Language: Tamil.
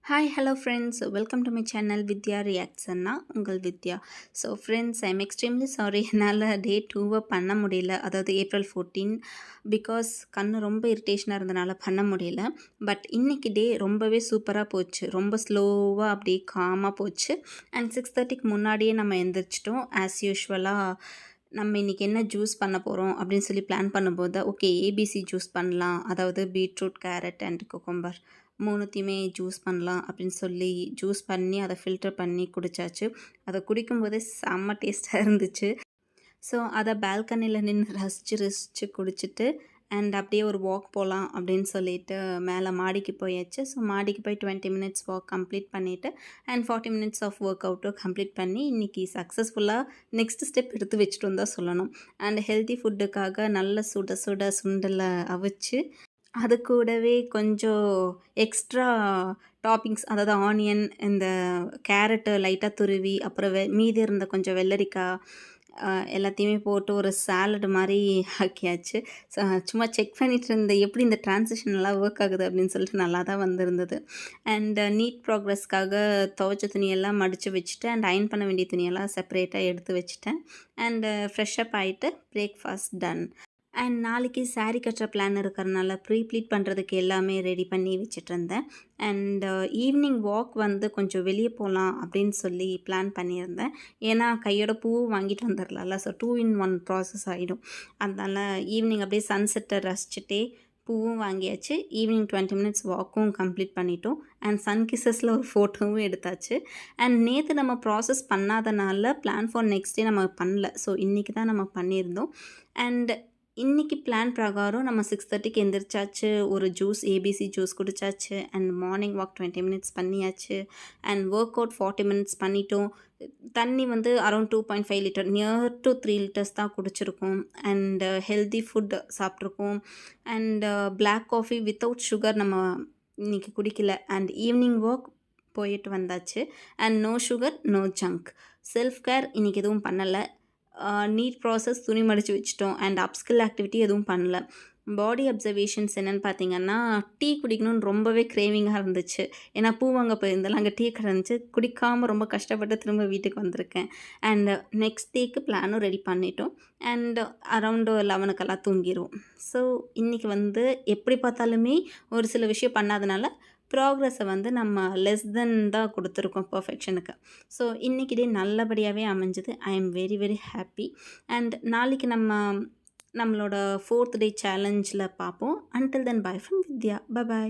Hi, hello friends. Welcome to my channel Vidya Reacts அண்ணா உங்கள் Vidya. So friends I am extremely sorry என்னால் டே 2 பண்ண முடியல. அதாவது ஏப்ரல் 14 பிகாஸ் கண்ணு ரொம்ப இரிட்டேஷனாக இருந்தனால பண்ண முடியல. பட் இன்னைக்கு டே ரொம்பவே சூப்பராக போச்சு. ரொம்ப ஸ்லோவாக அப்படியே காமாக போச்சு. அண்ட் 6:30க்கு முன்னாடியே நம்ம எந்திரிச்சிட்டோம். ஆஸ் யூஷுவலாக நம்ம இன்றைக்கி என்ன ஜூஸ் பண்ண போகிறோம் அப்படின்னு சொல்லி பிளான் பண்ணும்போது ஓகே ஏபிசி ஜூஸ் பண்ணலாம், அதாவது பீட்ரூட், கேரட் அண்ட் குக்கும்பர் மூணுத்தையுமே ஜூஸ் பண்ணலாம் அப்படின்னு சொல்லி ஜூஸ் பண்ணி அதை ஃபில்டர் பண்ணி குடித்தாச்சு. அதை குடிக்கும்போதே செம்ம டேஸ்ட்டாக இருந்துச்சு. ஸோ அதை பால்கனியில் நின்று ரசித்து ரசித்து குடிச்சிட்டு அண்ட் அப்படியே ஒரு வாக் போகலாம் அப்படின்னு சொல்லிட்டு மேலே மாடிக்கு போயாச்சு. ஸோ மாடிக்கு போய் 20 மினிட்ஸ் வாக் கம்ப்ளீட் பண்ணிவிட்டு அண்ட் 40 மினிட்ஸ் ஆஃப் ஒர்க் அவுட்டும் கம்ப்ளீட் பண்ணி இன்றைக்கி சக்ஸஸ்ஃபுல்லாக நெக்ஸ்ட் ஸ்டெப் எடுத்து வச்சுட்டு தான் சொல்லணும். அண்ட் ஹெல்த்தி ஃபுட்டுக்காக நல்ல சுட சுட சுண்டலை அவிச்சு அது கூடவே கொஞ்சம் எக்ஸ்ட்ரா டாப்பிங்ஸ், அதாவது ஆனியன், இந்த கேரட்டு லைட்டாக துருவி, அப்புறம் மீதி இருந்த கொஞ்சம் வெள்ளரிக்காய் எல்லாத்தையுமே போட்டு ஒரு சாலட் மாதிரி ஆக்கியாச்சு. சும்மா செக் பண்ணிட்டு இருந்தேன் எப்படி இந்த ட்ரான்சிஷன் நல்லா ஒர்க் ஆகுது அப்படின்னு சொல்லிட்டு நல்லா தான் வந்திருந்தது. அண்ட் நீட் ப்ராக்ரஸ்க்காக துவைச்ச துணியெல்லாம் மடித்து வச்சுட்டு அண்ட் அயன் பண்ண வேண்டிய துணியெல்லாம் செப்பரேட்டாக எடுத்து வச்சுட்டேன். அண்டு ஃப்ரெஷ்அப் ஆகிட்டு பிரேக்ஃபாஸ்ட் டன். அண்ட் நாளைக்கு சாரீ கட்டுற பிளான் இருக்கிறனால ப்ளீட் பண்ணுறதுக்கு எல்லாமே ரெடி பண்ணி வச்சிட்ருந்தேன். அண்ட் ஈவினிங் வாக் வந்து கொஞ்சம் வெளியே போகலாம் அப்படின்னு சொல்லி பிளான் பண்ணியிருந்தேன். ஏன்னா கையோட பூ வாங்கிட்டு வந்துடலாம்ல, ஸோ 2 in 1 ப்ராசஸ் ஆகிடும். அதனால் ஈவினிங் அப்படியே சன்செட்டை ரசிச்சுட்டே பூவும் வாங்கியாச்சு. ஈவினிங் 20 மினிட்ஸ் வாக்கும் கம்ப்ளீட் பண்ணிட்டோம். அண்ட் சன் கிசஸில் ஒரு ஃபோட்டோவும் எடுத்தாச்சு. அண்ட் நேற்று நம்ம ப்ராசஸ் பண்ணாதனால பிளான் ஃபார் நெக்ஸ்ட் டே நம்ம பண்ணல. ஸோ இன்றைக்கி தான் நம்ம பண்ணியிருந்தோம். அண்ட் இன்றைக்கி பிளான் பிரகாரம் நம்ம 6:30க்கு எந்திரிச்சாச்சு. ஒரு ஜூஸ், ஏபிசி ஜூஸ் குடித்தாச்சு. அண்ட் மார்னிங் வாக் 20 மினிட்ஸ் பண்ணியாச்சு. அண்ட் ஒர்க் அவுட் 40 மினிட்ஸ் பண்ணிட்டோம். தண்ணி வந்து around 2.5 litre, near to 3 litres தான் குடிச்சிருக்கோம். அண்டு ஹெல்தி ஃபுட் சாப்பிட்ருக்கோம். And black coffee without sugar நம்ம இன்றைக்கி குடிக்கல. அண்ட் ஈவினிங் வாக் போயிட்டு வந்தாச்சு. And no sugar, no junk. Self care இன்றைக்கி எதுவும் பண்ணலை. நீட் ப்ராசஸ், துணி மடித்து வச்சுட்டோம். அண்ட் அப்ஸ்கில் ஆக்டிவிட்டி எதுவும் பண்ணல. பாடி அப்சர்வேஷன்ஸ் என்னென்னு பார்த்தீங்கன்னா, டீ குடிக்கணும்னு ரொம்பவே கிரேவிங்காக இருந்துச்சு. ஏன்னா பூ வாங்க போயிருந்தாலும் அங்கே டீ கடை இருந்துச்சு. குடிக்காமல் ரொம்ப கஷ்டப்பட்டு திரும்ப வீட்டுக்கு வந்திருக்கேன். அண்ட் நெக்ஸ்ட் டேக்கு பிளானும் ரெடி பண்ணிட்டோம். அண்ட் அரவுண்டு 11க்கெல்லாம் தூங்கிடுவோம். ஸோ இன்றைக்கி வந்து எப்படி பார்த்தாலுமே ஒரு சில விஷயம் பண்ணாதனால ப்ராக்ரஸை வந்து நம்ம லெஸ் தென் தான் கொடுத்துருக்கோம் பர்ஃபெக்ஷனுக்கு. ஸோ இன்றைக்கி டே நல்லபடியாகவே அமைஞ்சுது. I am very very happy. And நாளைக்கு நம்மளோட 4th டே சேலஞ்சில் பார்ப்போம். Until then bye from Vidya. By.